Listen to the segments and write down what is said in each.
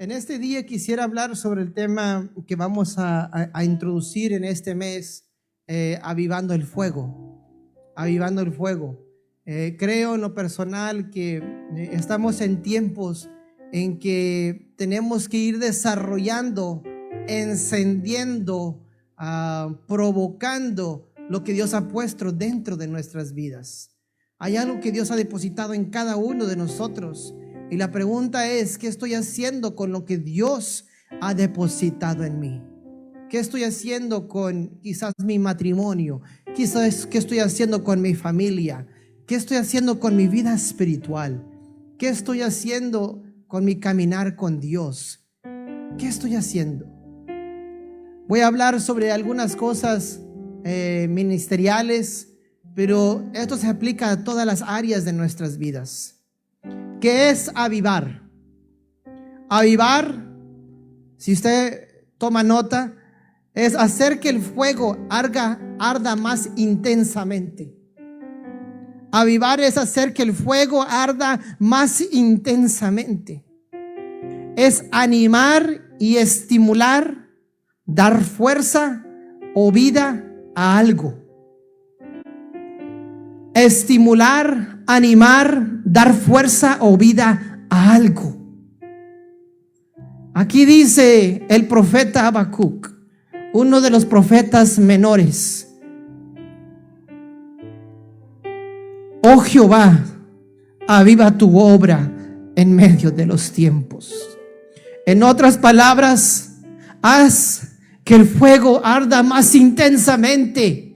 En este día quisiera hablar sobre el tema que vamos a introducir en este mes, avivando el fuego. Avivando el fuego. Creo en lo personal que estamos en tiempos en que tenemos que ir desarrollando, encendiendo, provocando lo que Dios ha puesto dentro de nuestras vidas. Hay algo que Dios ha depositado en cada uno de nosotros. Y la pregunta es, ¿qué estoy haciendo con lo que Dios ha depositado en mí? ¿Qué estoy haciendo con quizás mi matrimonio? Quizás, ¿qué estoy haciendo con mi familia? ¿Qué estoy haciendo con mi vida espiritual? ¿Qué estoy haciendo con mi caminar con Dios? ¿Qué estoy haciendo? Voy a hablar sobre algunas cosas ministeriales, pero esto se aplica a todas las áreas de nuestras vidas. ¿Qué es avivar? Avivar, si usted toma nota, es hacer que el fuego arda más intensamente. Avivar es hacer que el fuego arda más intensamente. Es animar y estimular, dar fuerza o vida a algo. Estimular, animar, dar fuerza o vida a algo. Aquí dice el profeta Habacuc, uno de los profetas menores: oh Jehová, aviva tu obra en medio de los tiempos. En otras palabras, haz que el fuego arda más intensamente,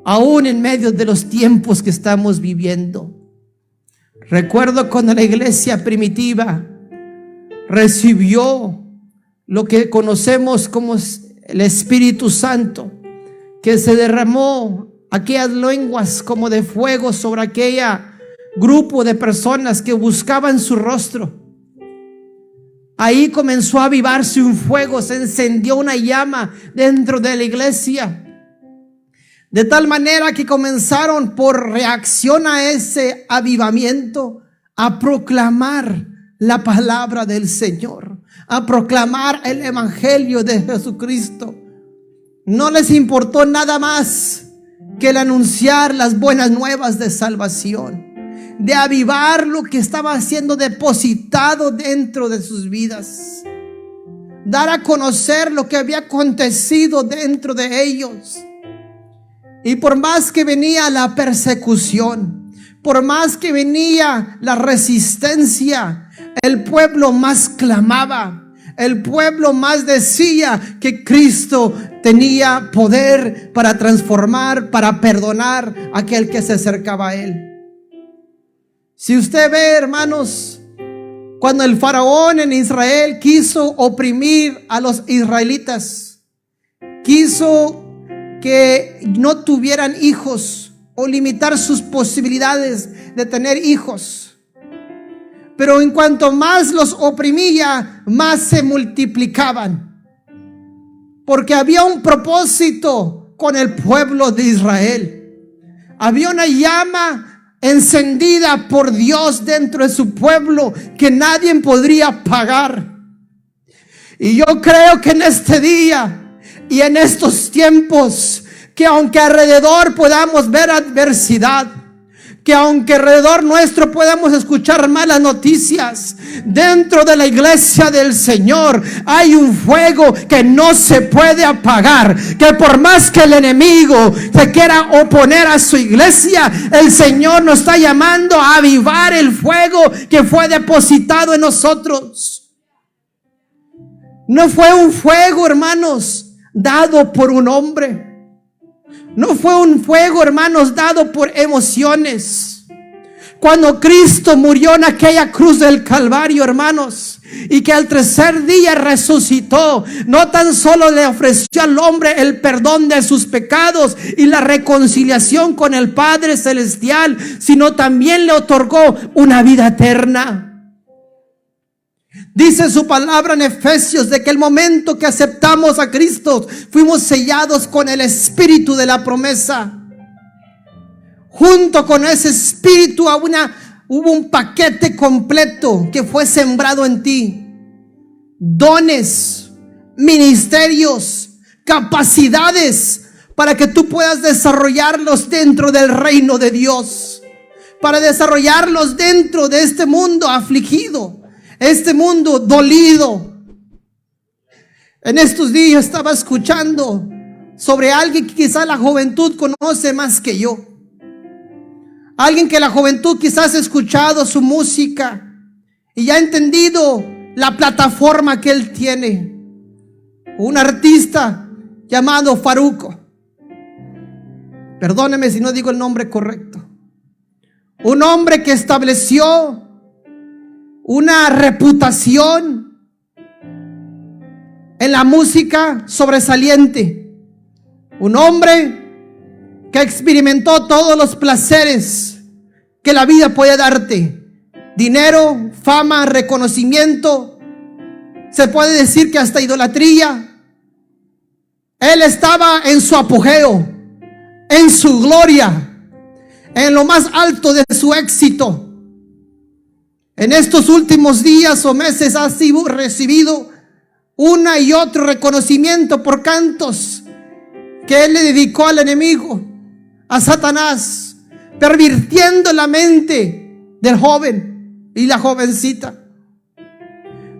aún en medio de los tiempos que estamos viviendo. Recuerdo cuando la iglesia primitiva recibió lo que conocemos como el Espíritu Santo, que se derramó aquellas lenguas como de fuego sobre aquel grupo de personas que buscaban su rostro. Ahí comenzó a avivarse un fuego, se encendió una llama dentro de la iglesia. De tal manera que comenzaron, por reacción a ese avivamiento, a proclamar la palabra del Señor, a proclamar el evangelio de Jesucristo. No les importó nada más que el anunciar las buenas nuevas de salvación, de avivar lo que estaba siendo depositado dentro de sus vidas, dar a conocer lo que había acontecido dentro de ellos. Y por más que venía la persecución, por más que venía la resistencia, el pueblo más clamaba, el pueblo más decía que Cristo tenía poder para transformar, para perdonar a aquel que se acercaba a él. Si usted ve, hermanos, cuando el faraón en Israel quiso oprimir a los israelitas, quiso que no tuvieran hijos o limitar sus posibilidades de tener hijos, pero en cuanto más los oprimía, más se multiplicaban, porque había un propósito con el pueblo de Israel. Había una llama encendida por Dios dentro de su pueblo que nadie podría apagar. Y yo creo que en este día y en estos tiempos, que aunque alrededor podamos ver adversidad, que aunque alrededor nuestro podamos escuchar malas noticias, dentro de la iglesia del Señor hay un fuego que no se puede apagar, que por más que el enemigo se quiera oponer a su iglesia, el Señor nos está llamando a avivar el fuego que fue depositado en nosotros. No fue un fuego, hermanos, dado por un hombre. No fue un fuego, hermanos, dado por emociones. Cuando Cristo murió en aquella cruz del Calvario, hermanos, y que al tercer día resucitó, no tan solo le ofreció al hombre el perdón de sus pecados y la reconciliación con el Padre Celestial, sino también le otorgó una vida eterna. Dice su palabra en Efesios de que el momento que aceptamos a Cristo, fuimos sellados con el espíritu de la promesa. Junto con ese espíritu hubo un paquete completo que fue sembrado en ti. dones, ministerios, capacidades para que tú puedas desarrollarlos dentro del reino de Dios, para desarrollarlos dentro de este mundo afligido, este mundo dolido. En estos días estaba escuchando sobre alguien que quizás la juventud conoce más que yo. Alguien que la juventud quizás ha escuchado su música y ha entendido la plataforma que él tiene. Un artista llamado Farruko. Perdóneme si no digo el nombre correcto. Un hombre que estableció una reputación en la música sobresaliente. Un hombre que experimentó todos los placeres que la vida puede darte: dinero, fama, reconocimiento, se puede decir que hasta idolatría. Él estaba en su apogeo, en su gloria, en lo más alto de su éxito. En estos últimos días o meses ha recibido una y otro reconocimiento por cantos que él le dedicó al enemigo, a Satanás, pervirtiendo la mente del joven y la jovencita.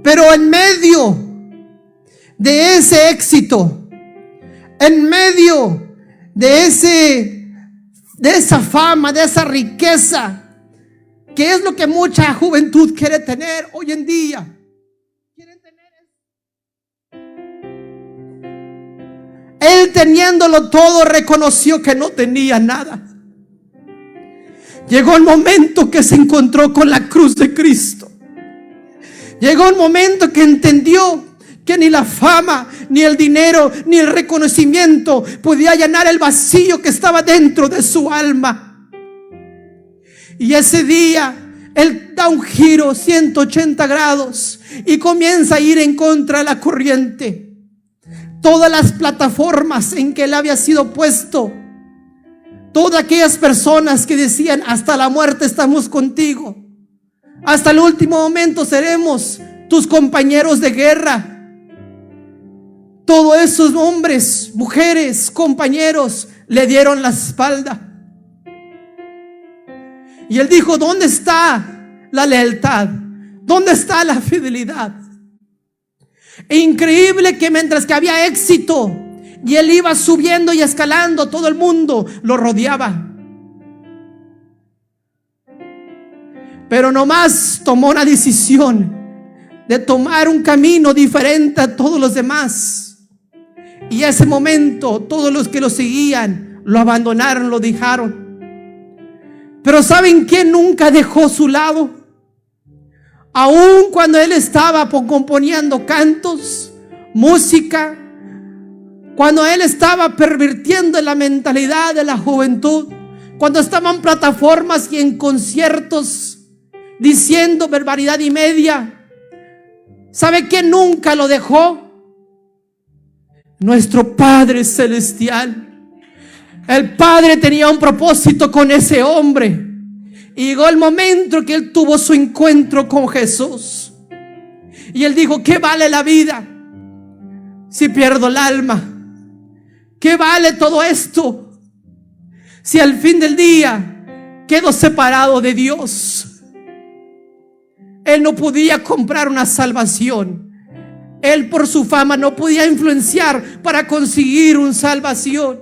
Pero en medio de ese éxito, en medio de esa fama, de esa riqueza, que es lo que mucha juventud quiere tener hoy en día, él teniéndolo todo reconoció que no tenía nada. Llegó el momento que se encontró con la cruz de Cristo. Llegó el momento que entendió que ni la fama, ni el dinero, ni el reconocimiento podía llenar el vacío que estaba dentro de su alma. Y ese día él da un giro 180 grados y comienza a ir en contra de la corriente. Todas las plataformas en que él había sido puesto, todas aquellas personas que decían: hasta la muerte estamos contigo, hasta el último momento seremos tus compañeros de guerra. Todos esos hombres, mujeres, compañeros le dieron la espalda. Y él dijo: ¿dónde está la lealtad? ¿Dónde está la fidelidad? E increíble que mientras que había éxito y él iba subiendo y escalando, todo el mundo lo rodeaba. Pero nomás tomó una decisión de tomar un camino diferente a todos los demás. Y ese momento todos los que lo seguían lo abandonaron, lo dejaron. Pero ¿saben quién nunca dejó su lado? Aun cuando él estaba componiendo cantos, música, cuando él estaba pervirtiendo la mentalidad de la juventud, cuando estaban en plataformas y en conciertos diciendo barbaridad y media, ¿sabe quién nunca lo dejó? Nuestro Padre Celestial. El Padre tenía un propósito con ese hombre. Y llegó el momento que él tuvo su encuentro con Jesús. Y él dijo: ¿qué vale la vida si pierdo el alma? ¿Qué vale todo esto si al fin del día quedo separado de Dios? Él no podía comprar una salvación. Él por su fama no podía influenciar para conseguir una salvación.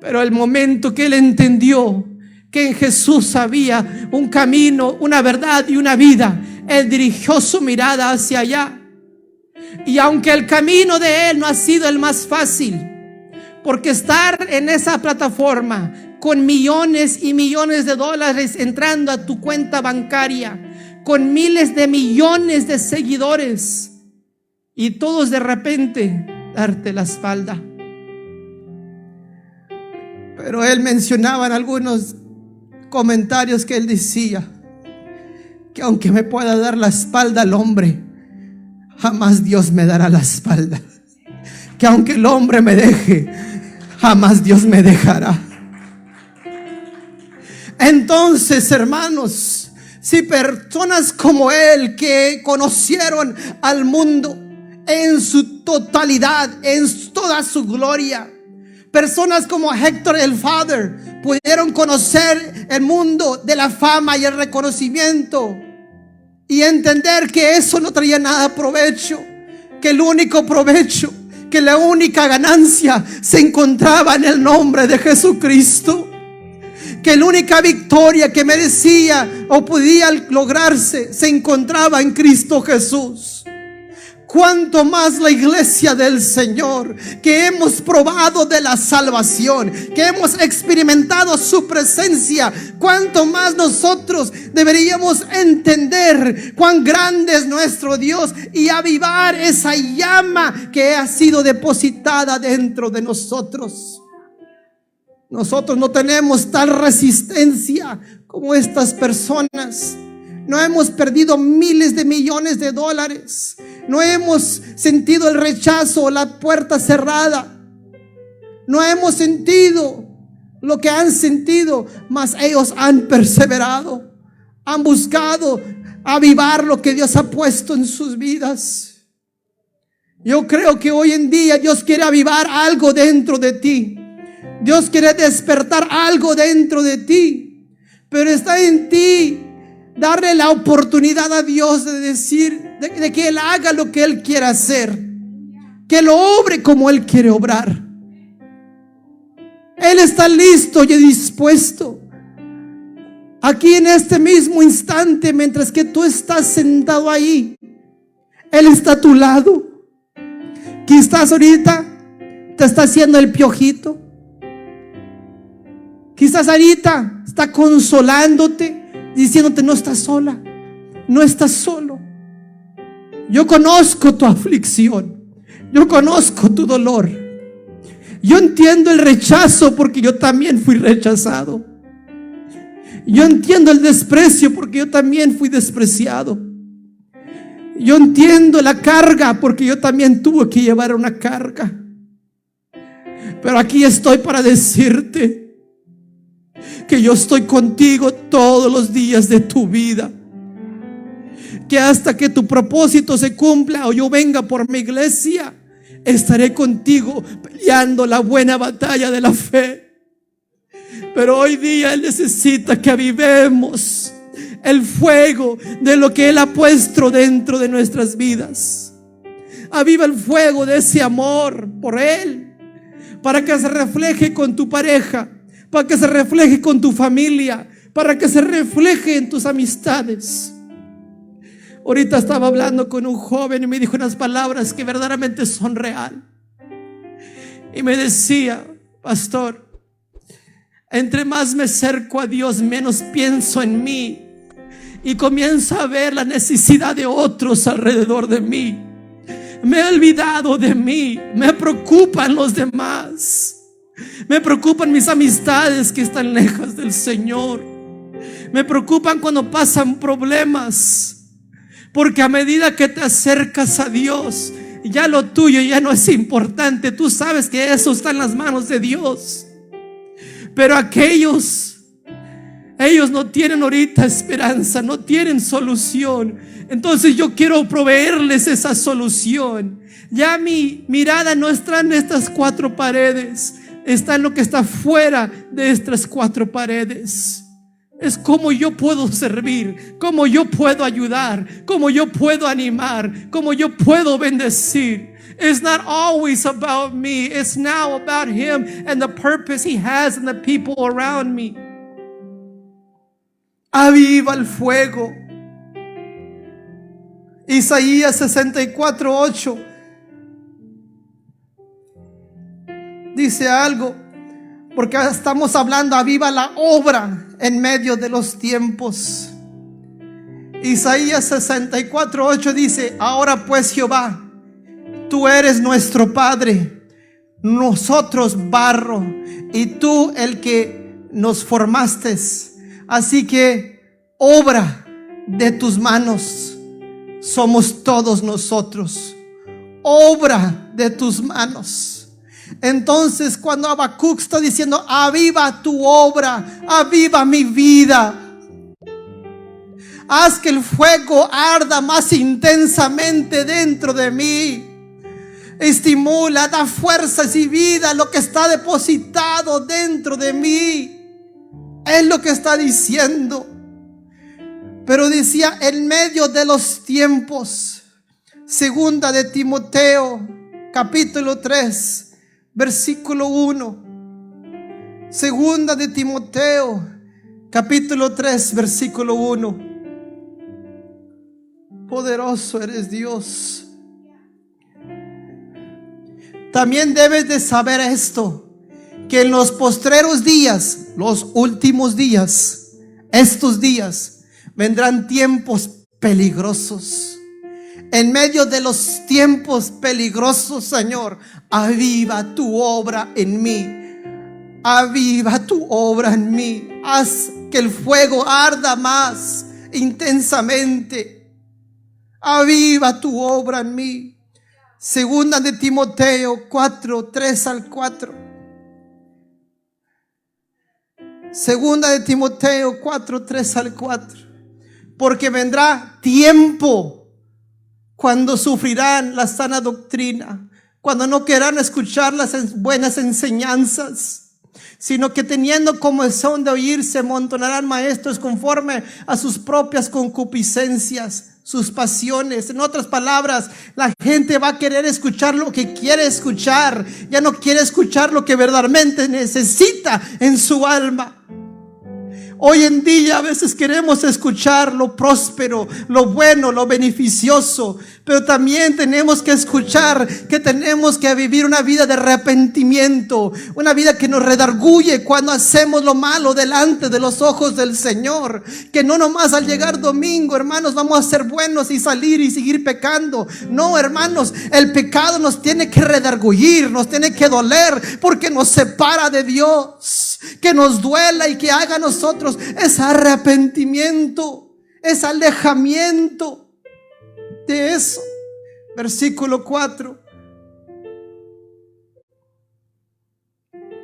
Pero el momento que él entendió que en Jesús había un camino, una verdad y una vida, él dirigió su mirada hacia allá. Y aunque el camino de él no ha sido el más fácil, porque estar en esa plataforma con millones y millones de dólares entrando a tu cuenta bancaria, con miles de millones de seguidores, y todos de repente darte la espalda. Pero él mencionaba en algunos comentarios que él decía que aunque me pueda dar la espalda al hombre, jamás Dios me dará la espalda. Que aunque el hombre me deje, jamás Dios me dejará. Entonces, hermanos, Si personas como él, que conocieron al mundo en su totalidad, en toda su gloria, personas como Héctor el Father pudieron conocer el mundo de la fama y el reconocimiento y entender que eso no traía nada de provecho, que el único provecho, que la única ganancia se encontraba en el nombre de Jesucristo, que la única victoria que merecía o podía lograrse se encontraba en Cristo Jesús. Cuanto más la iglesia del Señor, que hemos probado de la salvación, que hemos experimentado su presencia, cuanto más nosotros deberíamos entender cuán grande es nuestro Dios y avivar esa llama que ha sido depositada dentro de nosotros. Nosotros no tenemos tal resistencia como estas personas. No hemos perdido miles de millones de dólares. No hemos sentido el rechazo o la puerta cerrada. No hemos sentido lo que han sentido, mas ellos han perseverado. Han buscado avivar lo que Dios ha puesto en sus vidas. Yo creo que hoy en día Dios quiere avivar algo dentro de ti. Dios quiere despertar algo dentro de ti. Pero está en ti darle la oportunidad a Dios de decir, de que Él haga lo que Él quiera hacer, que lo obre como Él quiere obrar. Él está listo y dispuesto. Aquí en este mismo instante, mientras que tú estás sentado ahí, Él está a tu lado. Quizás ahorita te está haciendo el piojito. Quizás ahorita está consolándote, diciéndote: no estás sola, no estás solo. Yo conozco tu aflicción, yo conozco tu dolor. Yo entiendo el rechazo porque yo también fui rechazado. Yo entiendo el desprecio porque yo también fui despreciado. Yo entiendo la carga porque yo también tuve que llevar una carga. Pero aquí estoy para decirte que yo estoy contigo todos los días de tu vida. Que hasta que tu propósito se cumpla o yo venga por mi iglesia, estaré contigo peleando la buena batalla de la fe. Pero hoy día Él necesita que avivemos el fuego de lo que Él ha puesto dentro de nuestras vidas. Aviva el fuego de ese amor por Él, para que se refleje con tu pareja, para que se refleje con tu familia, para que se refleje en tus amistades. Ahorita estaba hablando con un joven y me dijo unas palabras que verdaderamente son real. Y me decía: pastor, entre más me acerco a Dios, menos pienso en mí y comienzo a ver la necesidad de otros alrededor de mí. Me he olvidado de mí, me preocupan los demás. Me preocupan mis amistades que están lejos del Señor. Me preocupan cuando pasan problemas. Porque a medida que te acercas a Dios, ya lo tuyo ya no es importante. Tú sabes que eso está en las manos de Dios. Pero ellos no tienen ahorita esperanza, no tienen solución. Entonces yo quiero proveerles esa solución. Ya mi mirada no está en estas cuatro paredes, está en lo que está fuera de estas cuatro paredes. Es cómo yo puedo servir, cómo yo puedo ayudar, cómo yo puedo animar, cómo yo puedo bendecir. It's not always about me, it's now about Him and the purpose He has in the people around me. Aviva el fuego. Isaías 64:8 dice algo, porque estamos hablando: aviva la obra en medio de los tiempos. Isaías 64:8 dice: ahora pues, Jehová, tú eres nuestro Padre, nosotros barro, y tú el que nos formaste. Así que obra de tus manos somos todos nosotros. Obra de tus manos. Entonces, cuando Habacuc está diciendo: aviva tu obra, aviva mi vida, Haz que el fuego arda más intensamente dentro de mí. Estimula, da fuerzas y vida a lo que está depositado dentro de mí. Es lo que está diciendo. Pero decía, en medio de los tiempos. Segunda de Timoteo, capítulo 3, versículo 1. Segunda de Timoteo, capítulo 3, versículo 1. Poderoso eres Dios. También debes de saber esto, que en los postreros días, los últimos días, estos días, vendrán tiempos peligrosos. En medio de los tiempos peligrosos, Señor, aviva tu obra en mí. Aviva tu obra en mí. Haz que el fuego arda más intensamente. Aviva tu obra en mí. Segunda de Timoteo 4, 3 al 4. Segunda de Timoteo 4, 3 al 4. Porque vendrá tiempo cuando sufrirán la sana doctrina, cuando no querrán escuchar las buenas enseñanzas, sino que teniendo comezón de oír se amontonarán maestros conforme a sus propias concupiscencias, sus pasiones. En otras palabras, la gente va a querer escuchar lo que quiere escuchar, ya no quiere escuchar lo que verdaderamente necesita en su alma. Hoy en día a veces queremos escuchar lo próspero, lo bueno, lo beneficioso, pero también tenemos que escuchar que tenemos que vivir una vida de arrepentimiento, una vida que nos redarguye cuando hacemos lo malo delante de los ojos del Señor. Que no nomás al llegar domingo, hermanos, vamos a ser buenos y salir y seguir pecando. No, hermanos, el pecado nos tiene que redarguir, nos tiene que doler, porque nos separa de Dios. Que nos duela y que haga a nosotros es arrepentimiento, es alejamiento de eso. Versículo 4.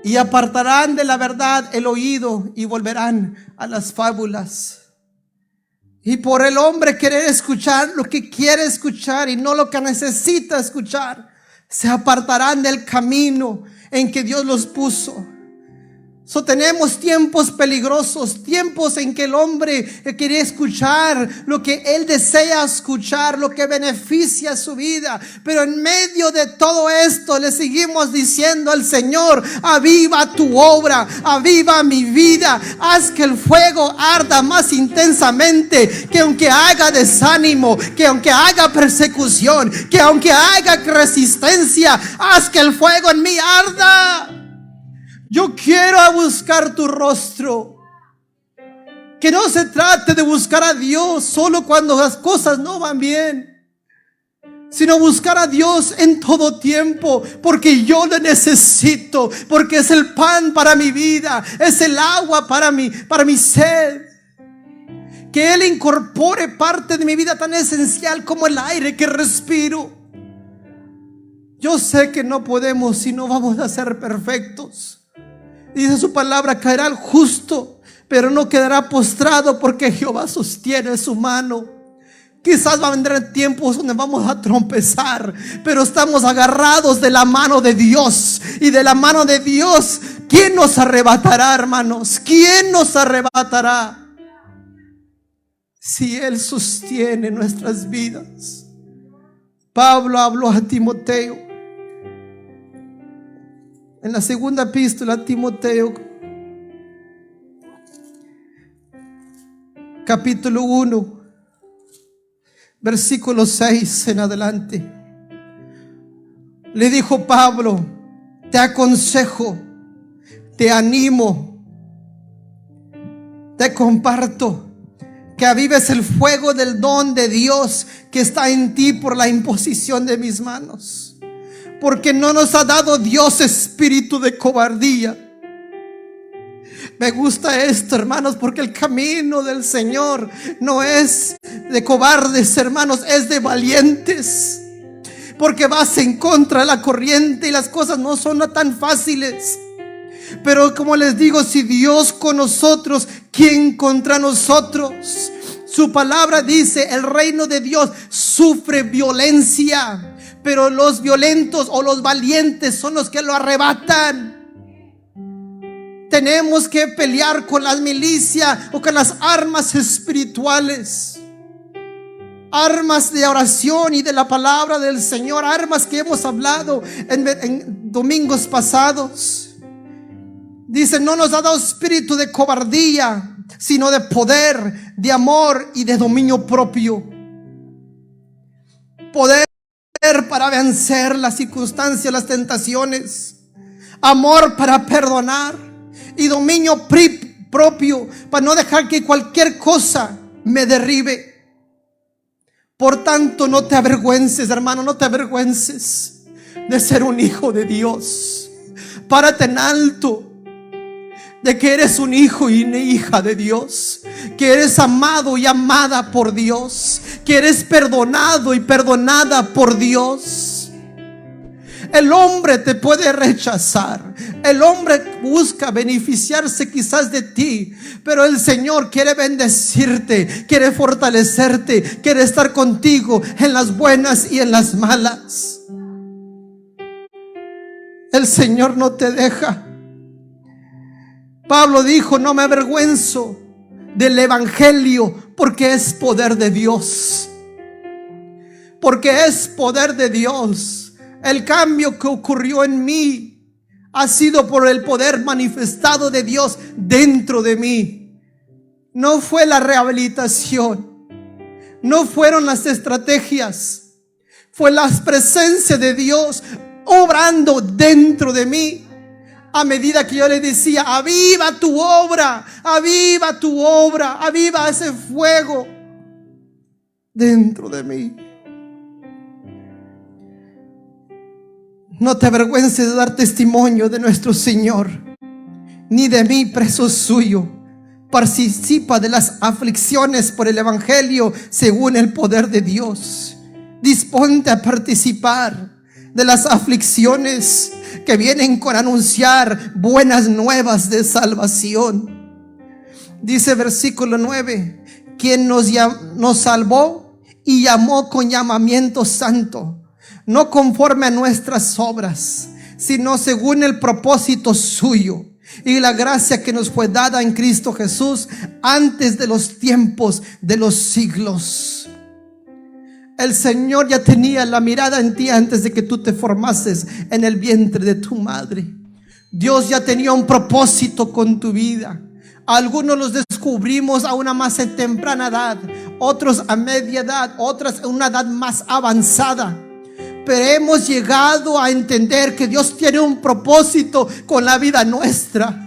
Y apartarán de la verdad el oído y volverán a las fábulas. Y por el hombre querer escuchar lo que quiere escuchar y no lo que necesita escuchar, se apartarán del camino en que Dios los puso. Tenemos tiempos peligrosos, tiempos en que el hombre quiere escuchar lo que él desea escuchar, lo que beneficia su vida. Pero en medio de todo esto le seguimos diciendo al Señor: aviva tu obra, aviva mi vida, haz que el fuego arda más intensamente, que aunque haga desánimo, que aunque haga persecución, que aunque haga resistencia, haz que el fuego en mí arda. Yo quiero buscar tu rostro. Que no se trate de buscar a Dios solo cuando las cosas no van bien, sino buscar a Dios en todo tiempo, porque yo le necesito, porque es el pan para mi vida, es el agua para mi sed. Que Él incorpore parte de mi vida tan esencial como el aire que respiro. Yo sé que no podemos y no vamos a ser perfectos. Dice su palabra: caerá el justo, pero no quedará postrado, porque Jehová sostiene su mano. Quizás va a vendrán tiempos donde vamos a tropezar, pero estamos agarrados de la mano de Dios. Y de la mano de Dios, ¿quién nos arrebatará, hermanos? ¿Quién nos arrebatará? Si Él sostiene nuestras vidas. Pablo habló a Timoteo en la segunda epístola a Timoteo, capítulo 1, versículo 6 en adelante. Le dijo Pablo: te aconsejo, te animo, te comparto que avives el fuego del don de Dios que está en ti por la imposición de mis manos. Porque no nos ha dado Dios espíritu de cobardía. Me gusta esto, hermanos, porque el camino del Señor no es de cobardes, hermanos, es de valientes. Porque vas en contra de la corriente y las cosas no son tan fáciles. Pero como les digo, si Dios con nosotros, ¿quién contra nosotros? Su palabra dice, el reino de Dios sufre violencia, pero los violentos o los valientes son los que lo arrebatan. Tenemos que pelear con las milicias o con las armas espirituales, armas de oración y de la palabra del Señor, armas que hemos hablado en domingos pasados. Dice, no nos ha dado espíritu de cobardía, sino de poder, de amor y de dominio propio. Poder para vencer las circunstancias, las tentaciones, amor para perdonar y dominio propio para no dejar que cualquier cosa me derribe. Por tanto, no te avergüences, hermano, no te avergüences de ser un hijo de Dios. Párate en alto de que eres un hijo y una hija de Dios, que eres amado y amada por Dios, que eres perdonado y perdonada por Dios. El hombre te puede rechazar, el hombre busca beneficiarse quizás de ti, pero el Señor quiere bendecirte, quiere fortalecerte, quiere estar contigo en las buenas y en las malas. El Señor no te deja. Pablo dijo, no me avergüenzo del evangelio, porque es poder de Dios. Porque es poder de Dios. El cambio que ocurrió en mí ha sido por el poder manifestado de Dios dentro de mí. No fue la rehabilitación, no fueron las estrategias, fue la presencia de Dios obrando dentro de mí. A medida que yo le decía, aviva tu obra, aviva tu obra, aviva ese fuego dentro de mí. No te avergüences de dar testimonio de nuestro Señor, ni de mí, preso suyo. Participa de las aflicciones por el evangelio según el poder de Dios. Disponte a participar de las aflicciones que vienen con anunciar buenas nuevas de salvación. Dice versículo 9, quien nos salvó y llamó con llamamiento santo, no conforme a nuestras obras, sino según el propósito suyo y la gracia que nos fue dada en Cristo Jesús antes de los tiempos de los siglos. El Señor ya tenía la mirada en ti antes de que tú te formases en el vientre de tu madre. Dios ya tenía un propósito con tu vida. Algunos los descubrimos a una más temprana edad, otros a media edad, otros a una edad más avanzada. Pero hemos llegado a entender que Dios tiene un propósito con la vida nuestra.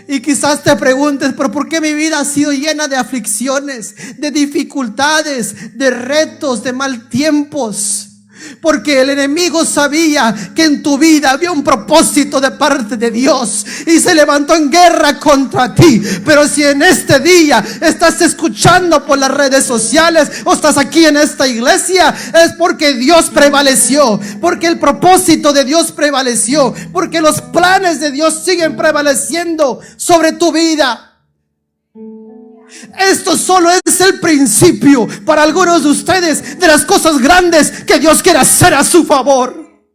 Y quizás te preguntes, pero ¿por qué mi vida ha sido llena de aflicciones, de dificultades, de retos, de mal tiempos? Porque el enemigo sabía que en tu vida había un propósito de parte de Dios y se levantó en guerra contra ti. Pero si en este día estás escuchando por las redes sociales o estás aquí en esta iglesia, es porque Dios prevaleció, porque el propósito de Dios prevaleció, porque los planes de Dios siguen prevaleciendo sobre tu vida. Esto solo es el principio para algunos de ustedes de las cosas grandes que Dios quiere hacer a su favor.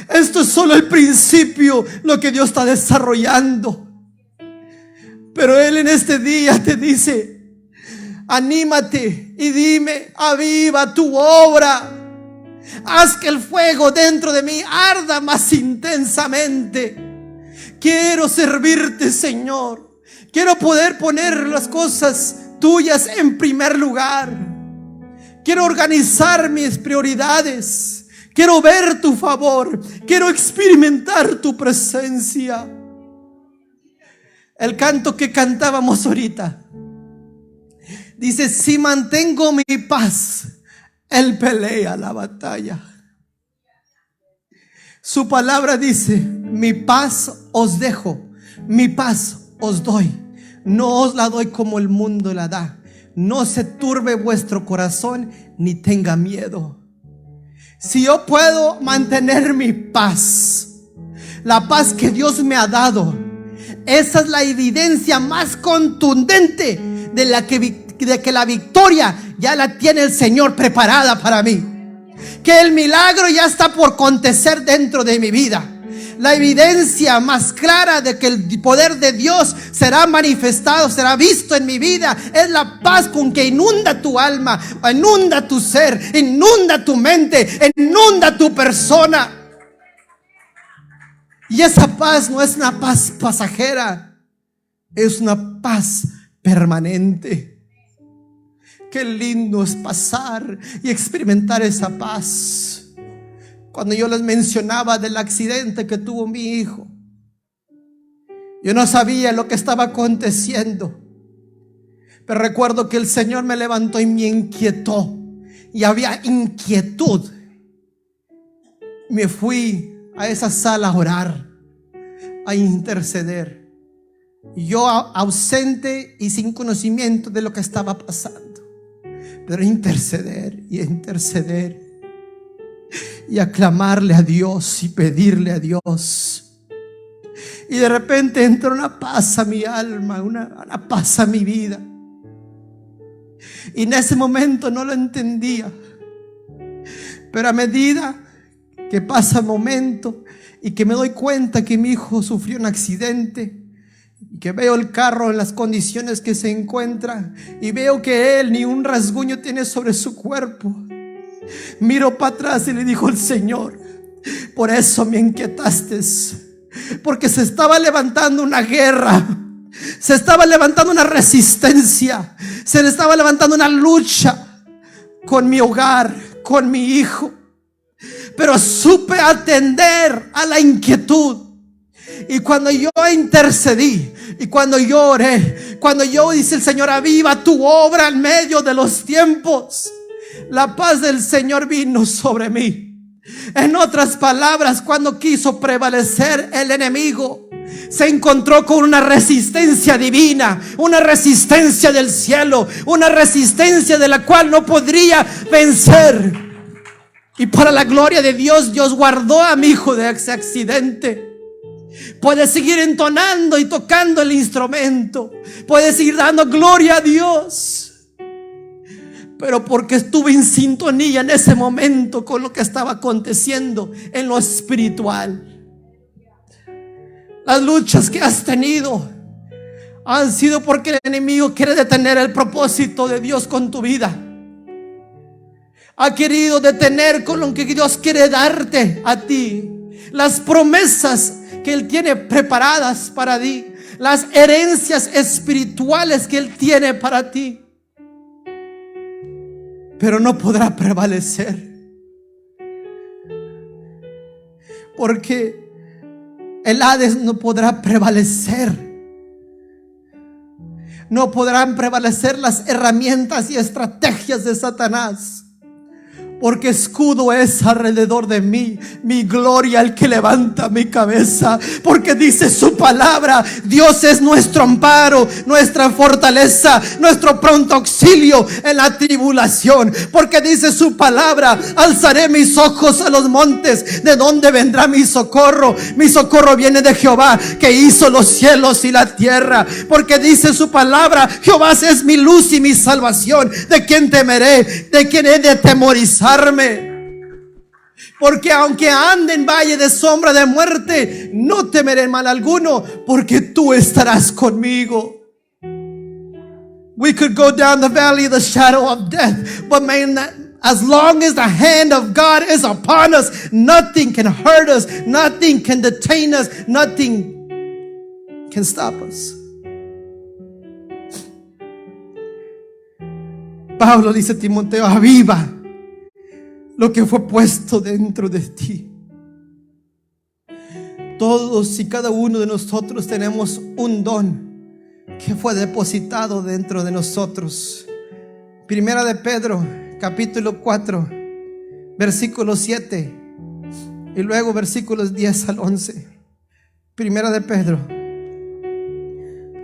Esto es solo el principio, lo que Dios está desarrollando. Pero Él en este día te dice, anímate y dime, aviva tu obra. Haz que el fuego dentro de mí arda más intensamente. Quiero servirte, Señor. Quiero poder poner las cosas tuyas en primer lugar. Quiero organizar mis prioridades. Quiero ver tu favor. Quiero experimentar tu presencia. El canto que cantábamos ahorita dice, si mantengo mi paz, Él pelea la batalla. Su palabra dice, mi paz os dejo, mi paz os doy, no os la doy como el mundo la da. No se turbe vuestro corazón ni tenga miedo. Si yo puedo mantener mi paz, la paz que Dios me ha dado, Esa es la evidencia más contundente de que la victoria ya la tiene el Señor preparada para mí. Que el milagro ya está por acontecer dentro de mi vida. La evidencia más clara de que el poder de Dios será manifestado, será visto en mi vida, es la paz con que inunda tu alma, inunda tu ser, inunda tu mente, inunda tu persona. Y esa paz no es una paz pasajera, es una paz permanente. Qué lindo es pasar y experimentar esa paz. Cuando yo les mencionaba del accidente que tuvo mi hijo, yo no sabía lo que estaba aconteciendo, pero recuerdo que el Señor me levantó y me inquietó, y había inquietud. Me fui a esa sala a orar, a interceder, yo ausente y sin conocimiento de lo que estaba pasando, pero interceder y interceder y aclamarle a Dios y pedirle a Dios. Y de repente entró una paz a mi alma, una paz a mi vida. Y en ese momento no lo entendía, pero a medida que pasa el momento y que me doy cuenta que mi hijo sufrió un accidente, y que veo el carro en las condiciones que se encuentra, y veo que él ni un rasguño tiene sobre su cuerpo, miro para atrás y le dijo al Señor: por eso me inquietaste, porque se estaba levantando una guerra, se estaba levantando una resistencia, se le estaba levantando una lucha con mi hogar, con mi hijo. Pero supe atender a la inquietud. Y cuando yo intercedí, y cuando yo oré, cuando yo dice el Señor: aviva tu obra en medio de los tiempos, la paz del Señor vino sobre mí. En otras palabras, cuando quiso prevalecer el enemigo, se encontró con una resistencia divina, una resistencia del cielo, una resistencia de la cual no podría vencer. Y para la gloria de Dios, Dios guardó a mi hijo de ese accidente. Puede seguir entonando y tocando el instrumento, puede seguir dando gloria a Dios, pero porque estuve en sintonía en ese momento con lo que estaba aconteciendo en lo espiritual. Las luchas que has tenido han sido porque el enemigo quiere detener el propósito de Dios con tu vida. Ha querido detener con lo que Dios quiere darte a ti, las promesas que Él tiene preparadas para ti, las herencias espirituales que Él tiene para ti. Pero no podrá prevalecer, porque el Hades no podrá prevalecer. No podrán prevalecer las herramientas y estrategias de Satanás, porque escudo es alrededor de mí, mi gloria el que levanta mi cabeza. Porque dice su palabra: Dios es nuestro amparo, nuestra fortaleza, nuestro pronto auxilio en la tribulación. Porque dice su palabra: alzaré mis ojos a los montes, ¿de dónde vendrá mi socorro? Mi socorro viene de Jehová, que hizo los cielos y la tierra. Porque dice su palabra: Jehová es mi luz y mi salvación, ¿de quién temeré? ¿De quién he de temorizar? Porque aunque ande en valle de sombra de muerte, no temeré mal alguno, porque tú estarás conmigo. We could go down the valley of the shadow of death, but as long as the hand of God is upon us, nothing can hurt us, nothing can detain us, nothing can stop us. Pablo dice a Timoteo: aviva lo que fue puesto dentro de ti. Todos y cada uno de nosotros tenemos un don que fue depositado dentro de nosotros. Primera de Pedro, capítulo 4, versículo 7, y luego versículos 10 al 11. Primera de Pedro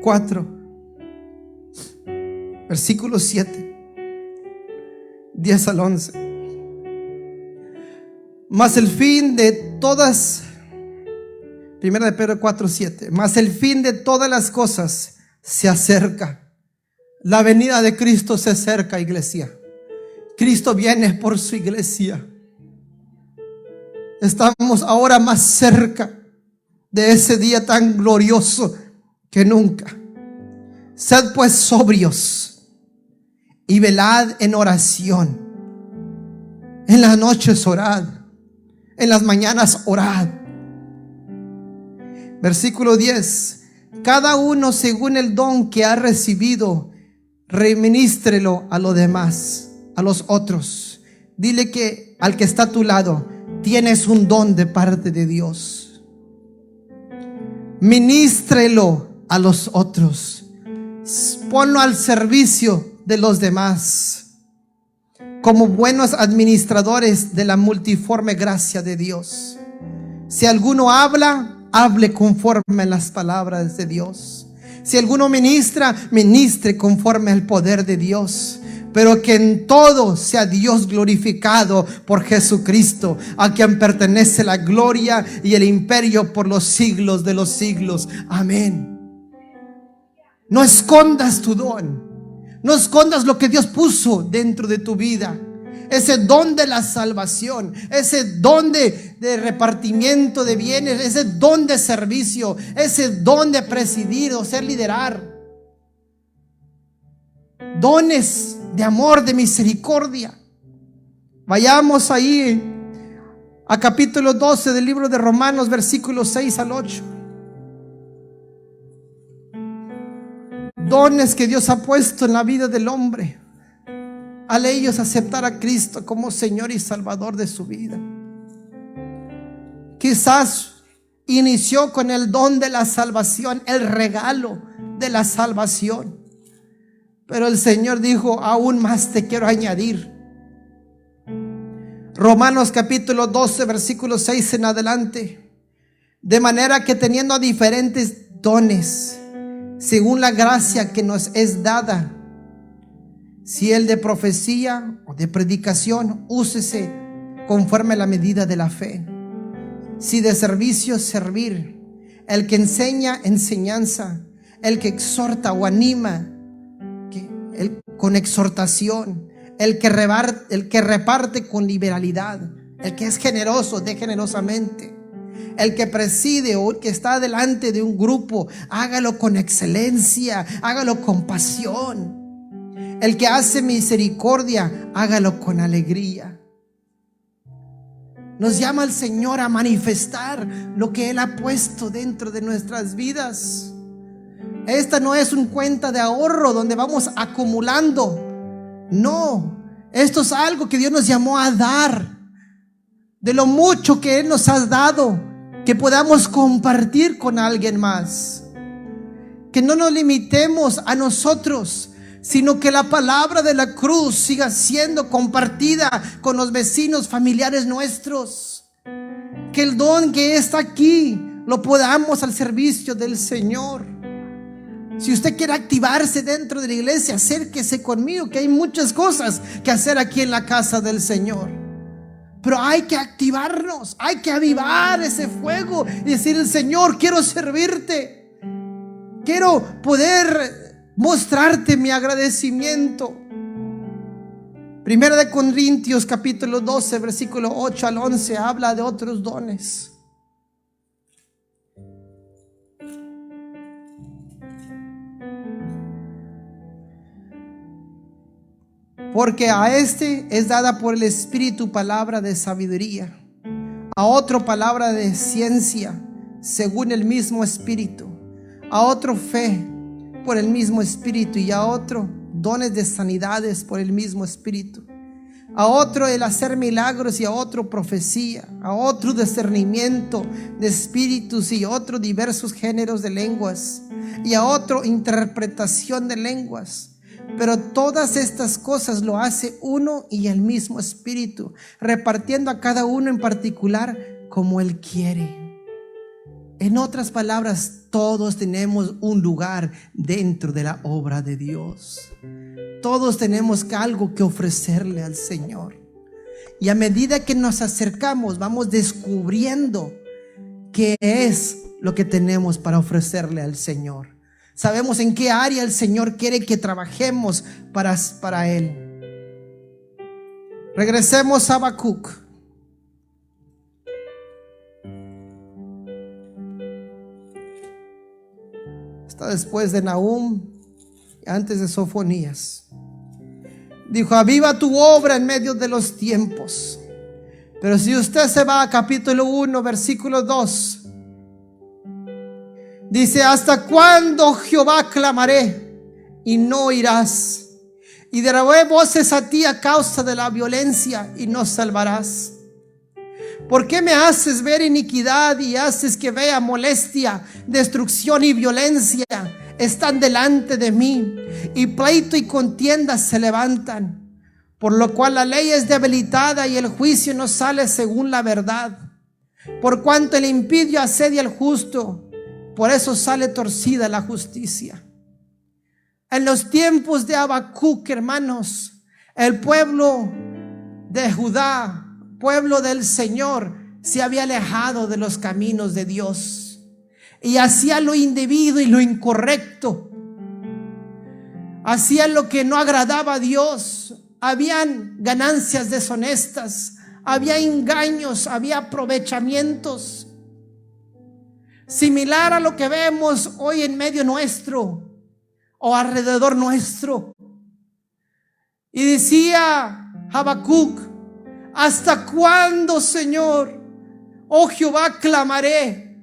4, versículo 7, 10 al 11. Mas el fin de todas, Primera de Pedro 4:7. Mas el fin de todas las cosas se acerca. La venida de Cristo se acerca, iglesia. Cristo viene por su iglesia. Estamos ahora más cerca de ese día tan glorioso que nunca. Sed pues sobrios y velad en oración. En las noches orad, en las mañanas orad. Versículo 10. Cada uno según el don que ha recibido, reministrelo a los demás, a los otros. Dile que al que está a tu lado, tienes un don de parte de Dios. Ministrelo a los otros. Ponlo al servicio de los demás, como buenos administradores de la multiforme gracia de Dios. Si alguno habla, hable conforme a las palabras de Dios. Si alguno ministra, ministre conforme al poder de Dios. Pero que en todo sea Dios glorificado por Jesucristo, a quien pertenece la gloria y el imperio por los siglos de los siglos. Amén. No escondas tu don. No escondas lo que Dios puso dentro de tu vida. Ese don de la salvación, ese don de repartimiento de bienes, ese don de servicio, ese don de presidir o ser liderar. Dones de amor, de misericordia. Vayamos ahí a capítulo 12 del libro de Romanos, versículos 6 al 8. Dones que Dios ha puesto en la vida del hombre al ellos aceptar a Cristo como Señor y Salvador de su vida. Quizás inició con el don de la salvación, el regalo de la salvación, pero el Señor dijo: aún más te quiero añadir. Romanos capítulo 12 versículo 6 en adelante. De manera que teniendo diferentes dones, según la gracia que nos es dada, si el de profecía o de predicación, úsese conforme a la medida de la fe. Si de servicio, servir. El que enseña, enseñanza. El que exhorta o anima, con exhortación. El que reparte con liberalidad. El que es generoso, dé generosamente. El que preside o el que está delante de un grupo, hágalo con excelencia, hágalo con pasión. El que hace misericordia, hágalo con alegría. Nos llama el Señor a manifestar lo que Él ha puesto dentro de nuestras vidas. Esta no es un cuenta de ahorro donde vamos acumulando. No, esto es algo que Dios nos llamó a dar. De lo mucho que Él nos ha dado, que podamos compartir con alguien más. Que no nos limitemos a nosotros, sino que la palabra de la cruz siga siendo compartida con los vecinos, familiares nuestros. Que el don que está aquí lo podamos al servicio del Señor. Si usted quiere activarse dentro de la iglesia, acérquese conmigo, que hay muchas cosas que hacer aquí en la casa del Señor. Pero hay que activarnos, hay que avivar ese fuego y decir: Señor, quiero servirte, quiero poder mostrarte mi agradecimiento. Primera de Corintios capítulo 12 versículo 8 al 11 habla de otros dones. Porque a este es dada por el Espíritu palabra de sabiduría, a otro palabra de ciencia según el mismo Espíritu, a otro fe por el mismo Espíritu, y a otro dones de sanidades por el mismo Espíritu, a otro el hacer milagros, y a otro profecía, a otro discernimiento de espíritus, y a otro diversos géneros de lenguas, y a otro interpretación de lenguas. Pero todas estas cosas lo hace uno y el mismo Espíritu, repartiendo a cada uno en particular como Él quiere. En otras palabras, todos tenemos un lugar dentro de la obra de Dios. Todos tenemos algo que ofrecerle al Señor. Y a medida que nos acercamos, vamos descubriendo qué es lo que tenemos para ofrecerle al Señor. Sabemos en qué área el Señor quiere que trabajemos para Él. Regresemos a Habacuc. Está después de Nahum y antes de Sofonías. Dijo: aviva tu obra en medio de los tiempos. Pero si usted se va a capítulo 1, versículo 2, dice: ¿hasta cuándo, Jehová, clamaré y no oirás? Y derramé voces a ti a causa de la violencia y no salvarás. ¿Por qué me haces ver iniquidad y haces que vea molestia? Destrucción y violencia están delante de mí, y pleito y contienda se levantan. Por lo cual la ley es debilitada y el juicio no sale según la verdad. Por cuanto el impío asedia al justo, por eso sale torcida la justicia. En los tiempos de Habacuc, hermanos, el pueblo de Judá, pueblo del Señor, se había alejado de los caminos de Dios y hacía lo indebido y lo incorrecto. Hacía lo que no agradaba a Dios. Habían ganancias deshonestas, había engaños, había aprovechamientos. Similar a lo que vemos hoy en medio nuestro o alrededor nuestro. Y decía Habacuc: ¿hasta cuándo, Señor? Oh Jehová, clamaré.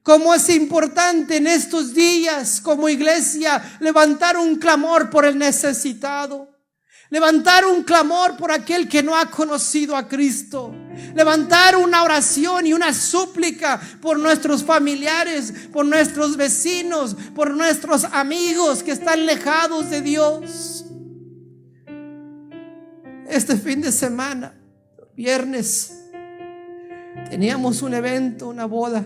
Cómo es importante en estos días como iglesia levantar un clamor por el necesitado. Levantar un clamor por aquel que no ha conocido a Cristo. Levantar una oración y una súplica por nuestros familiares, por nuestros vecinos, por nuestros amigos que están alejados de Dios. Este fin de semana, viernes, teníamos un evento, una boda.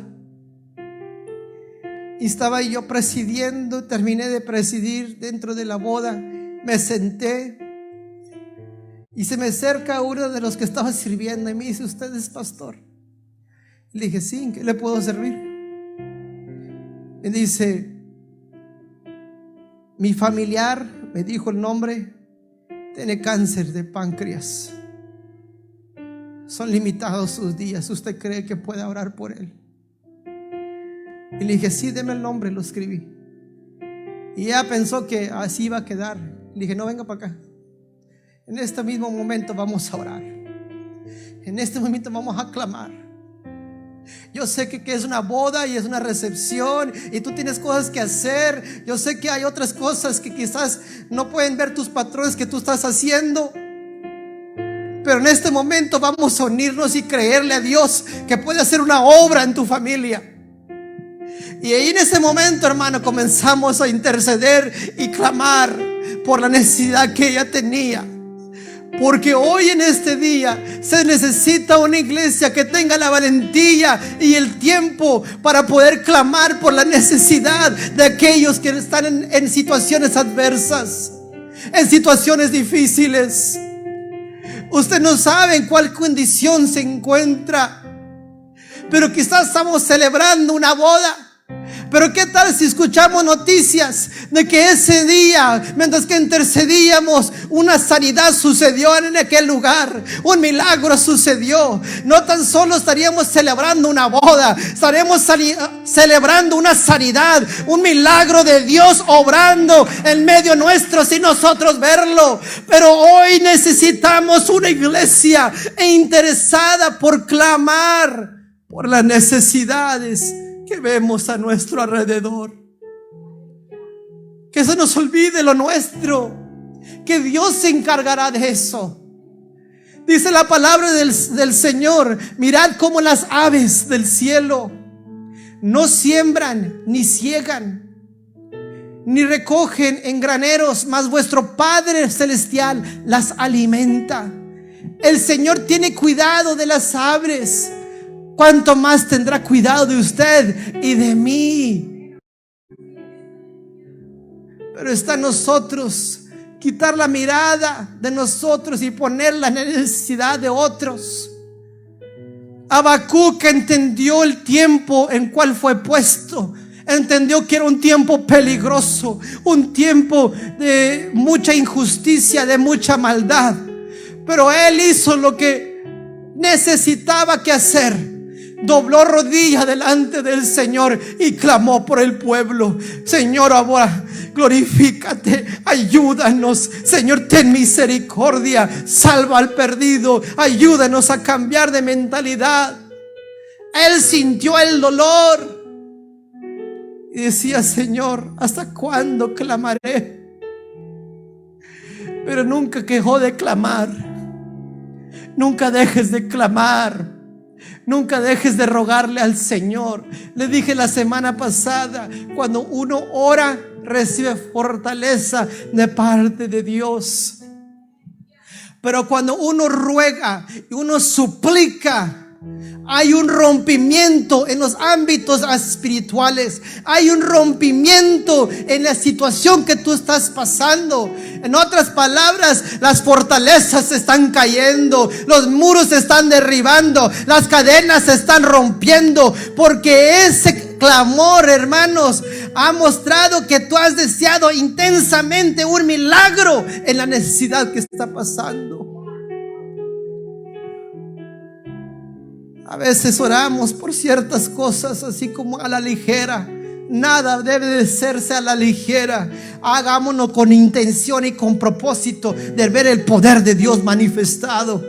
Y estaba yo presidiendo, terminé de presidir dentro de la boda. Me senté. Y se me acerca uno de los que estaba sirviendo y me dice: ¿usted es pastor? Le dije: sí, ¿en qué le puedo servir? Me dice: mi familiar, me dijo el nombre, tiene cáncer de páncreas. Son limitados sus días. ¿Usted cree que pueda orar por él? Y le dije: sí, deme el nombre. Lo escribí. Y ella pensó que así iba a quedar. Le dije: no, venga para acá. En este mismo momento vamos a orar. En este momento vamos a clamar. Yo sé que es una boda y es una recepción y tú tienes cosas que hacer. Yo sé que hay otras cosas que quizás no pueden ver tus patrones que tú estás haciendo. Pero en este momento vamos a unirnos y creerle a Dios que puede hacer una obra en tu familia. Y ahí en ese momento, hermano, comenzamos a interceder y clamar por la necesidad que ella tenía. Porque hoy en este día se necesita una iglesia que tenga la valentía y el tiempo para poder clamar por la necesidad de aquellos que están en situaciones adversas, en situaciones difíciles. Usted no sabe en cuál condición se encuentra, pero quizás estamos celebrando una boda. Pero qué tal si escuchamos noticias de que ese día, mientras que intercedíamos, una sanidad sucedió en aquel lugar, un milagro sucedió. No tan solo estaríamos celebrando una boda, estaremos celebrando una sanidad, un milagro de Dios obrando en medio nuestro sin nosotros verlo. Pero hoy necesitamos una iglesia interesada por clamar por las necesidades que vemos a nuestro alrededor. Que se nos olvide lo nuestro, que Dios se encargará de eso. Dice la palabra del Señor: mirad cómo las aves del cielo no siembran ni ciegan ni recogen en graneros, mas vuestro Padre celestial las alimenta. El Señor tiene cuidado de las aves. ¿Cuánto más tendrá cuidado de usted y de mí? Pero está en nosotros quitar la mirada de nosotros y ponerla en la necesidad de otros. Habacuc entendió el tiempo en cual fue puesto. Entendió que era un tiempo peligroso, un tiempo de mucha injusticia, de mucha maldad. Pero él hizo lo que necesitaba que hacer. Dobló rodilla delante del Señor y clamó por el pueblo. Señor, ahora glorifícate, ayúdanos. Señor, ten misericordia, salva al perdido, ayúdanos a cambiar de mentalidad. Él sintió el dolor y decía: Señor, ¿hasta cuándo clamaré? Pero nunca dejó de clamar. Nunca dejes de clamar. Nunca dejes de rogarle al Señor. Le dije la semana pasada, cuando uno ora, recibe fortaleza de parte de Dios. Pero cuando uno ruega y uno suplica, hay un rompimiento en los ámbitos espirituales. Hay un rompimiento en la situación que tú estás pasando. En otras palabras, las fortalezas se están cayendo, los muros se están derribando, las cadenas se están rompiendo, porque ese clamor, hermanos, ha mostrado que tú has deseado intensamente un milagro en la necesidad que está pasando. A veces oramos por ciertas cosas así como a la ligera. Nada debe de hacerse a la ligera. Hagámonos con intención y con propósito de ver el poder de Dios manifestado,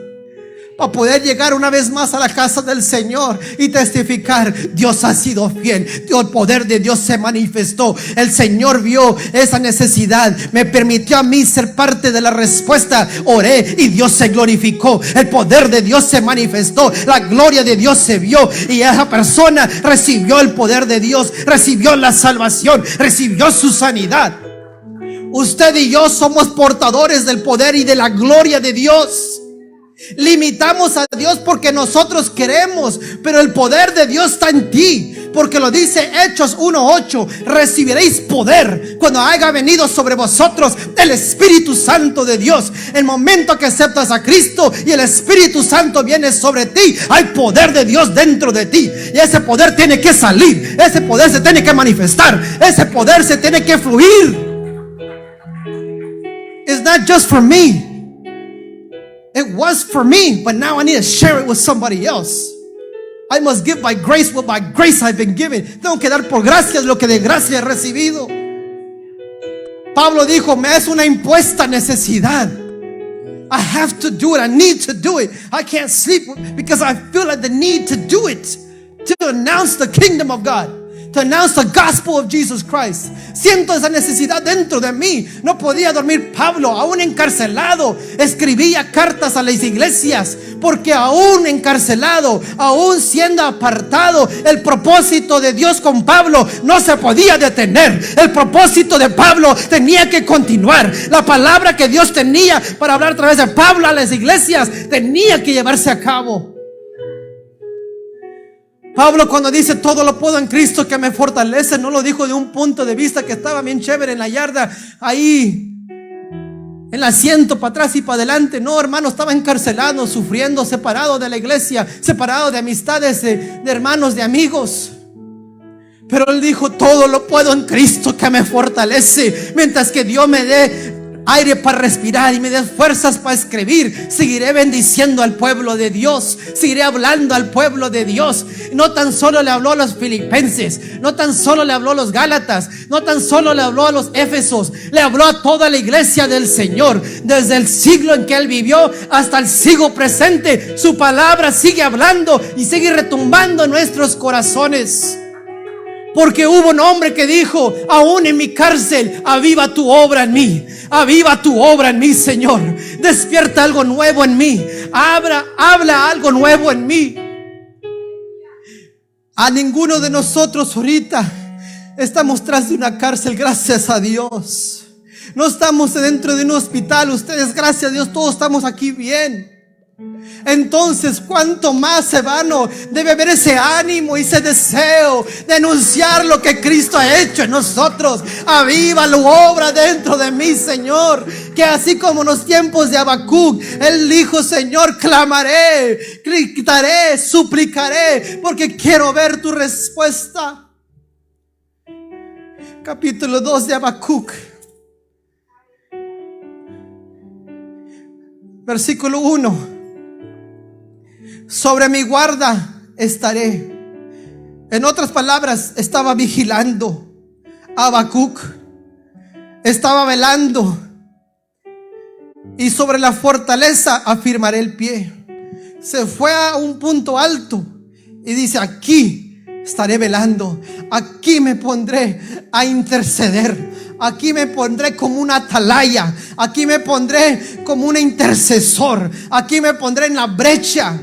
para poder llegar una vez más a la casa del Señor y testificar: Dios ha sido fiel, el poder de Dios se manifestó. El Señor vio esa necesidad, me permitió a mí ser parte de la respuesta. Oré y Dios se glorificó, el poder de Dios se manifestó, la gloria de Dios se vio, y esa persona recibió el poder de Dios, recibió la salvación, recibió su sanidad. Usted y yo somos portadores del poder y de la gloria de Dios. Limitamos a Dios porque nosotros queremos, pero el poder de Dios está en ti, porque lo dice Hechos 1:8: recibiréis poder cuando haya venido sobre vosotros el Espíritu Santo de Dios. El momento que aceptas a Cristo y el Espíritu Santo viene sobre ti, hay poder de Dios dentro de ti, y ese poder tiene que salir, ese poder se tiene que manifestar, ese poder se tiene que fluir. It's not just for me. It was for me, but now I need to share it with somebody else. I must give by grace what by grace I've been given. Tengo que dar por gracias lo que de gracia he recibido. Pablo dijo: me es una impuesta necesidad. I have to do it. I need to do it. I can't sleep because I feel like the need to do it, to announce the kingdom of God, to announce the gospel of Jesus Christ. Siento esa necesidad dentro de mí. No podía dormir Pablo, aún encarcelado, escribía cartas a las iglesias, porque aún encarcelado, aún siendo apartado, el propósito de Dios con Pablo no se podía detener. El propósito de Pablo tenía que continuar. La palabra que Dios tenía para hablar a través de Pablo a las iglesias tenía que llevarse a cabo. Pablo, cuando dice todo lo puedo en Cristo que me fortalece, no lo dijo de un punto de vista que estaba bien chévere en la yarda, ahí en el asiento para atrás y para adelante. No, hermano, estaba encarcelado, sufriendo, separado de la iglesia, separado de amistades, de hermanos, de amigos. Pero él dijo: todo lo puedo en Cristo que me fortalece. Mientras que Dios me dé aire para respirar y me dé fuerzas para escribir, seguiré bendiciendo al pueblo de Dios, seguiré hablando al pueblo de Dios. No tan solo le habló a los filipenses, no tan solo le habló a los gálatas, no tan solo le habló a los éfesos, le habló a toda la iglesia del Señor. Desde el siglo en que él vivió hasta el siglo presente, su palabra sigue hablando y sigue retumbando en nuestros corazones. Porque hubo un hombre que dijo: aún en mi cárcel, aviva tu obra en mí. Aviva tu obra en mí, Señor. Despierta algo nuevo en mí. Habla algo nuevo en mí. A ninguno de nosotros ahorita estamos tras de una cárcel, gracias a Dios. No estamos dentro de un hospital. Ustedes, gracias a Dios, todos estamos aquí bien. Entonces, cuánto más, hermano, debe haber ese ánimo y ese deseo de anunciar lo que Cristo ha hecho en nosotros. Aviva la obra dentro de mí, Señor. Que así como en los tiempos de Habacuc, él dijo: Señor, clamaré, gritaré, suplicaré, porque quiero ver tu respuesta. Capítulo 2 de Habacuc, versículo 1. Sobre mi guarda estaré. En otras palabras, estaba vigilando. Habacuc estaba velando. Y sobre la fortaleza afirmaré el pie. Se fue a un punto alto y dice: aquí estaré velando. Aquí me pondré a interceder. Aquí me pondré como una atalaya. Aquí me pondré como un intercesor. Aquí me pondré en la brecha.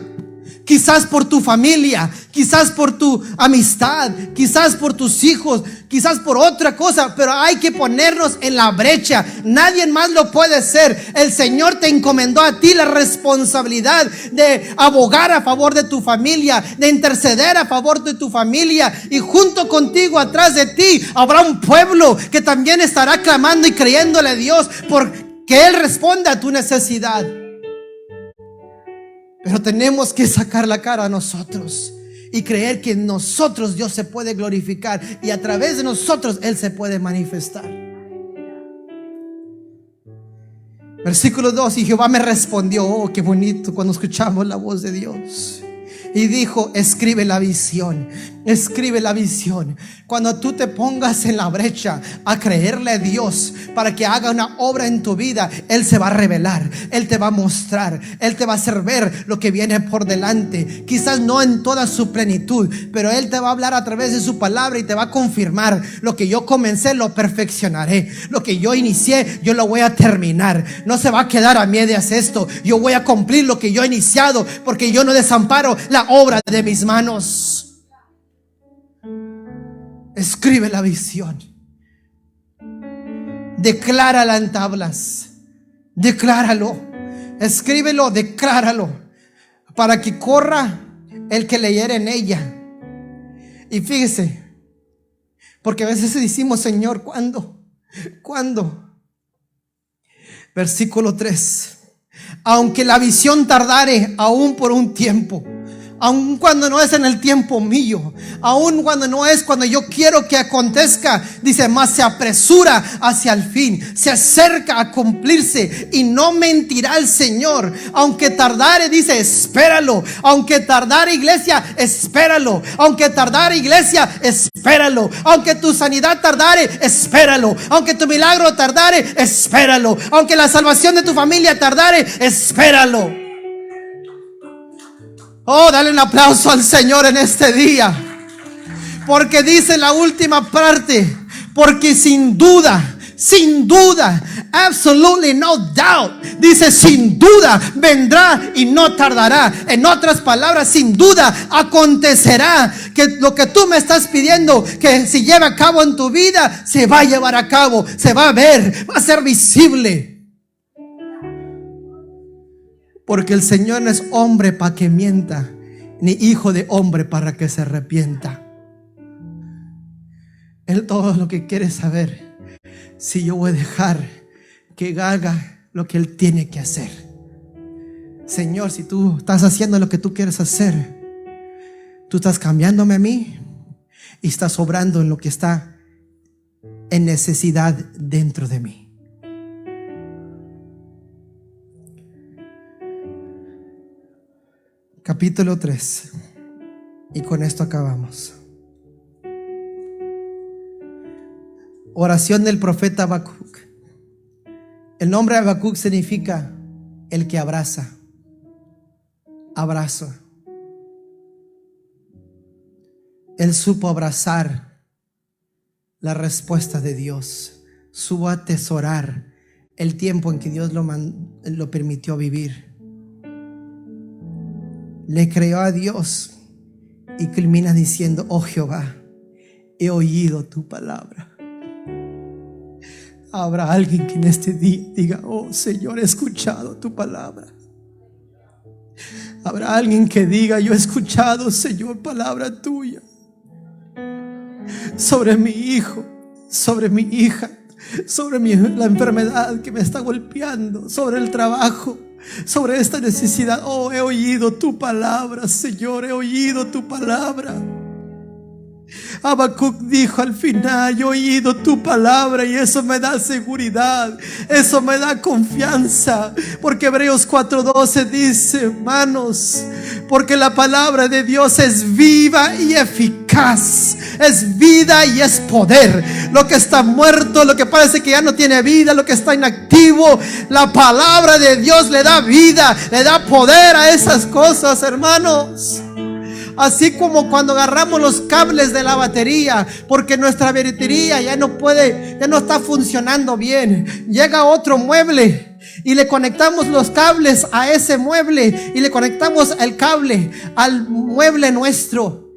Quizás por tu familia, quizás por tu amistad, quizás por tus hijos, quizás por otra cosa, pero hay que ponernos en la brecha. Nadie más lo puede hacer. El Señor te encomendó a ti la responsabilidad de abogar a favor de tu familia, de interceder a favor de tu familia, y junto contigo, atrás de ti, habrá un pueblo que también estará clamando y creyéndole a Dios porque Él responda a tu necesidad. Pero tenemos que sacar la cara a nosotros y creer que en nosotros Dios se puede glorificar, y a través de nosotros Él se puede manifestar. Versículo 2. Y Jehová me respondió. Oh, qué bonito cuando escuchamos la voz de Dios. Y dijo: escribe la visión. Escribe la visión. Cuando tú te pongas en la brecha a creerle a Dios para que haga una obra en tu vida, Él se va a revelar, Él te va a mostrar, Él te va a hacer ver lo que viene por delante. Quizás no en toda su plenitud, pero Él te va a hablar a través de su palabra y te va a confirmar: lo que yo comencé lo perfeccionaré, lo que yo inicié yo lo voy a terminar. No se va a quedar a medias esto. Yo voy a cumplir lo que yo he iniciado, porque yo no desamparo la obra de mis manos. Escribe la visión. Declárala en tablas. Decláralo. Escríbelo, decláralo, para que corra el que leyere en ella. Y fíjese, porque a veces decimos: Señor, ¿cuándo? ¿Cuándo? Versículo 3. Aunque la visión tardare aún por un tiempo, aun cuando no es en el tiempo mío, aun cuando no es cuando yo quiero que acontezca, dice: mas se apresura hacia el fin, se acerca a cumplirse, y no mentirá el Señor. Aunque tardare, dice, espéralo. Aunque tardare, iglesia, espéralo. Aunque tardare, iglesia, espéralo. Aunque tu sanidad tardare, espéralo. Aunque tu milagro tardare, espéralo. Aunque la salvación de tu familia tardare, espéralo. Oh, dale un aplauso al Señor en este día. Porque dice la última parte: porque sin duda, absolutely no doubt, dice, sin duda vendrá y no tardará. En otras palabras, sin duda acontecerá que lo que tú me estás pidiendo que se lleve a cabo en tu vida, se va a llevar a cabo, se va a ver, va a ser visible. Porque el Señor no es hombre para que mienta, ni hijo de hombre para que se arrepienta. Él todo lo que quiere saber, si yo voy a dejar que haga lo que Él tiene que hacer. Señor, si tú estás haciendo lo que tú quieres hacer, tú estás cambiándome a mí y estás obrando en lo que está en necesidad dentro de mí. Capítulo 3. Y con esto acabamos. Oración del profeta Habacuc. El nombre de Habacuc significa el que abraza. Abrazo. Él supo abrazar la respuesta de Dios. Supo atesorar el tiempo en que Dios lo permitió vivir. Le creyó a Dios y culmina diciendo: oh Jehová, he oído tu palabra. Habrá alguien que en este día diga: oh Señor, he escuchado tu palabra. Habrá alguien que diga: yo he escuchado, Señor, palabra tuya sobre mi hijo, sobre mi hija, sobre la enfermedad que me está golpeando, sobre el trabajo, sobre esta necesidad. Oh, he oído tu palabra, Señor, he oído tu palabra. Habacuc dijo al final: yo he oído tu palabra, y eso me da seguridad, eso me da confianza, porque Hebreos 4:12 dice, hermanos, porque la palabra de Dios es viva y eficaz, es vida y es poder. Lo que está muerto, lo que parece que ya no tiene vida, lo que está inactivo, la palabra de Dios le da vida, le da poder a esas cosas, hermanos. Así como cuando agarramos los cables de la batería, porque nuestra batería ya no está funcionando bien, llega otro mueble y le conectamos los cables a ese mueble, y le conectamos el cable al mueble nuestro.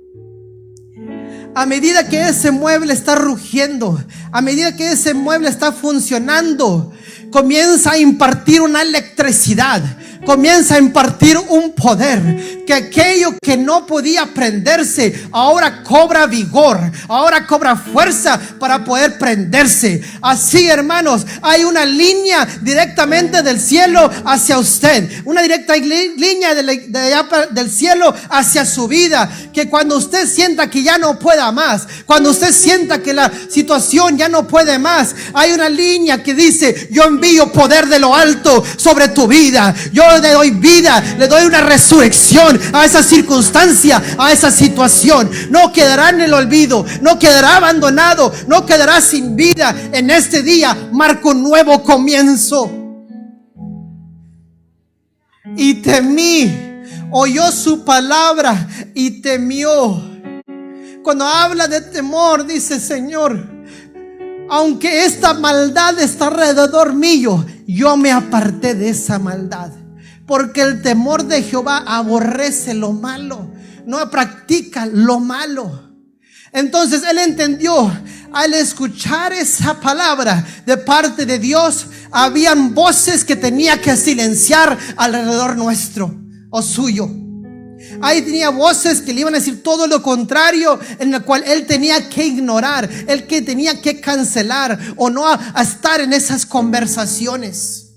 A medida que ese mueble está rugiendo, a medida que ese mueble está funcionando, comienza a impartir una electricidad, comienza a impartir un poder, que aquello que no podía prenderse ahora cobra vigor, ahora cobra fuerza para poder prenderse. Así, hermanos, hay una línea directamente del cielo hacia usted, una directa línea del cielo hacia su vida, que cuando usted sienta que ya no pueda más, cuando usted sienta que la situación ya no puede más, hay una línea que dice: yo envío poder de lo alto sobre tu vida, yo le doy vida, le doy una resurrección a esa circunstancia, a esa situación. No quedará en el olvido, no quedará abandonado, no quedará sin vida. En este día marca un nuevo comienzo. Y temí, oyó su palabra y temió. Cuando habla de temor, dice: Señor, aunque esta maldad está alrededor mío, yo me aparté de esa maldad, porque el temor de Jehová aborrece lo malo, no practica lo malo. Entonces él entendió, al escuchar esa palabra de parte de Dios, habían voces que tenía que silenciar alrededor nuestro o suyo. Ahí tenía voces que le iban a decir todo lo contrario, en el cual él tenía que ignorar, él que tenía que cancelar o no a estar en esas conversaciones.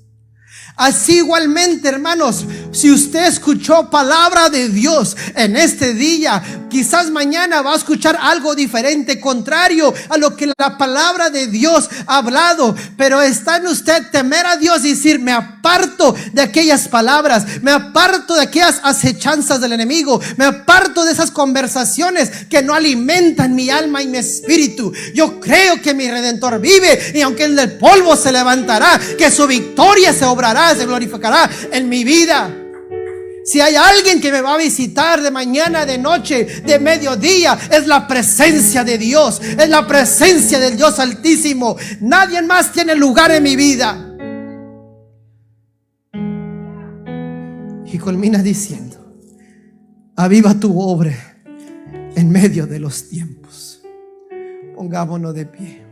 Así igualmente, hermanos, si usted escuchó palabra de Dios en este día, quizás mañana va a escuchar algo diferente, contrario a lo que la palabra de Dios ha hablado. Pero está en usted temer a Dios y decir: me aparto de aquellas palabras, me aparto de aquellas acechanzas del enemigo, me aparto de esas conversaciones que no alimentan mi alma y mi espíritu. Yo creo que mi Redentor vive, y aunque el del polvo se levantará, que su victoria se obrará, se glorificará en mi vida. Si hay alguien que me va a visitar de mañana, de noche, de mediodía, es la presencia de Dios, es la presencia del Dios Altísimo. Nadie más tiene lugar en mi vida. Y culmina diciendo: aviva tu obra en medio de los tiempos. Pongámonos de pie.